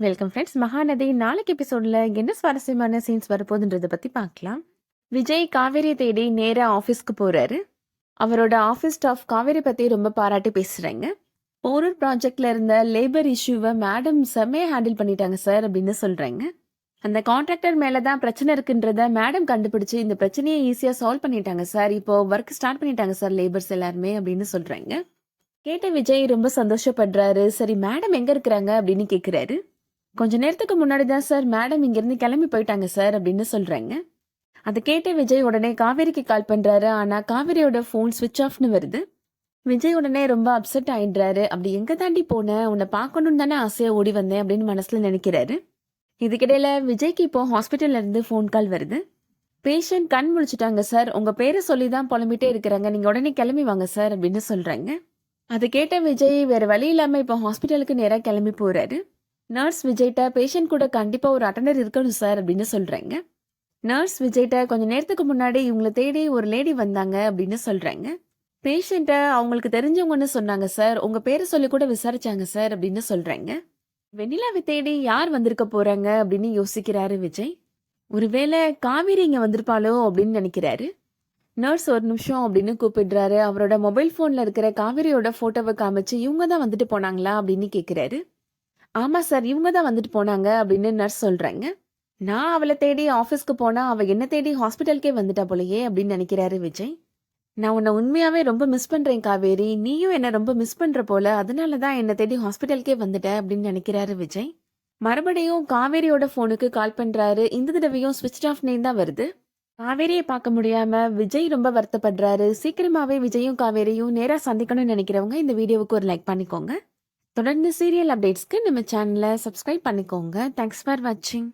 Welcome friends. Mahanadi நாளைக்கு எபிசோட்ல என்ன சுவாரஸ்யமான சீன்ஸ் வரப்போகுதுன்றத பத்தி பார்க்கலாம். விஜய் காவேரி தேடி நேரா ஆஃபீஸ்க்கு போறாரு. அவரோட ஆஃபீஸ் ஸ்டாஃப் காவேரி பத்தி ரொம்ப பாராட்டி பேசுறாங்க. போரூர் ப்ராஜெக்ட்ல இருந்த லேபர் இஷ்யூவை மேடம் செம்மையா ஹேண்டில் பண்ணிட்டாங்க சார் அப்படின்னு சொல்றாங்க. அந்த கான்ட்ராக்டர் மேல தான் பிரச்சனை இருக்குன்றத மேடம் கண்டுபிடிச்சு இந்த பிரச்சனையை ஈஸியா சால்வ் பண்ணிட்டாங்க சார். இப்போ ஒர்க் ஸ்டார்ட் பண்ணிட்டாங்க சார் லேபர்ஸ் எல்லாருமே அப்படின்னு சொல்றாங்க. கேட்ட விஜய் ரொம்ப சந்தோஷப்படுறாரு. சரி மேடம் எங்க இருக்கிறாங்க அப்படின்னு கேக்குறாரு. கொஞ்ச நேரத்துக்கு முன்னாடி தான் சார் மேடம் இங்கிருந்து கிளம்பி போயிட்டாங்க சார் அப்படின்னு சொல்றாங்க. அதை கேட்ட விஜய் உடனே காவேரிக்கு கால் பண்றாரு. ஆனா காவேரியோட ஃபோன் ஸ்விட்ச் ஆஃப்னு வருது. விஜய் உடனே ரொம்ப அப்செட் ஆயிடுறாரு. அப்படி எங்க தாண்டி போனேன், உன்னை பார்க்கணும்னு தானே ஆசையா ஓடி வந்தேன் அப்படின்னு மனசுல நினைக்கிறாரு. இதுக்கிடையில விஜய்க்கு இப்போ ஹாஸ்பிட்டல்ல இருந்து ஃபோன் கால் வருது. பேஷண்ட் கண் முழிச்சிட்டாங்க சார், உங்க பேரை சொல்லி தான் புலம்பிட்டே இருக்கிறாங்க, நீங்க உடனே கிளம்பி வாங்க சார் அப்படின்னு சொல்றாங்க. அதை கேட்ட விஜய் வேற வழி இல்லாம இப்போ ஹாஸ்பிட்டலுக்கு நேராக கிளம்பி போறாரு. நர்ஸ் விஜய்கிட்ட பேஷண்ட் கூட கண்டிப்பாக ஒரு அட்டெண்டர் இருக்கணும் சார் அப்படின்னு சொல்கிறாங்க. நர்ஸ் விஜய்கிட்ட கொஞ்ச நேரத்துக்கு முன்னாடி இவங்களை தேடி ஒரு லேடி வந்தாங்க அப்படின்னு சொல்கிறாங்க. பேஷண்ட்டை அவங்களுக்கு தெரிஞ்சவங்கன்னு சொன்னாங்க சார், உங்கள் பேரை சொல்லி கூட விசாரிச்சாங்க சார் அப்படின்னு சொல்கிறாங்க. வெண்ணிலாவை தேடி யார் வந்திருக்க போகிறாங்க அப்படின்னு யோசிக்கிறாரு விஜய். ஒருவேளை காவேரி இங்கே வந்திருப்பாளோ அப்படின்னு நினைக்கிறாரு. நர்ஸ் ஒரு நிமிஷம் அப்படின்னு கூப்பிடுறாரு. அவரோட மொபைல் ஃபோனில் இருக்கிற காவேரியோட ஃபோட்டோவை காமிச்சு இவங்க தான் வந்துட்டு போனாங்களா அப்படின்னு கேட்குறாரு. ஆமா சார், இவங்க தான் வந்துட்டு போனாங்க அப்படின்னு நர்ஸ் சொல்றாங்க. நான் அவளை தேடி ஆஃபீஸ்க்கு போனா அவ என்ன தேடி ஹாஸ்பிட்டலுக்கே வந்துட்டா போலயே அப்படின்னு நினைக்கிறாரு விஜய். நான் உன்னை உண்மையாவே ரொம்ப மிஸ் பண்றேன் காவேரி, நீயும் என்ன ரொம்ப மிஸ் பண்ற போல, அதனாலதான் என்னை தேடி ஹாஸ்பிட்டலுக்கே வந்துட்ட அப்படின்னு நினைக்கிறாரு விஜய். மறுபடியும் காவேரியோட போனுக்கு கால் பண்றாரு. இந்த தடவையும் ஸ்விட்ச் ஆஃப் நேம் தான் வருது. காவேரியை பார்க்க முடியாம விஜய் ரொம்ப வருத்தப்படுறாரு. சீக்கிரமாவே விஜயும் காவேரியும் நேரா சந்திக்கணும்னு நினைக்கிறவங்க இந்த வீடியோவுக்கு ஒரு லைக் பண்ணிக்கோங்க. தொடர்ந்து சீரியல் அப்டேட்ஸ்க்கு நம்ம சேனலை சப்ஸ்கிரைப் பண்ணிக்கோங்க. தேங்க்ஸ் ஃபார் வாட்சிங்.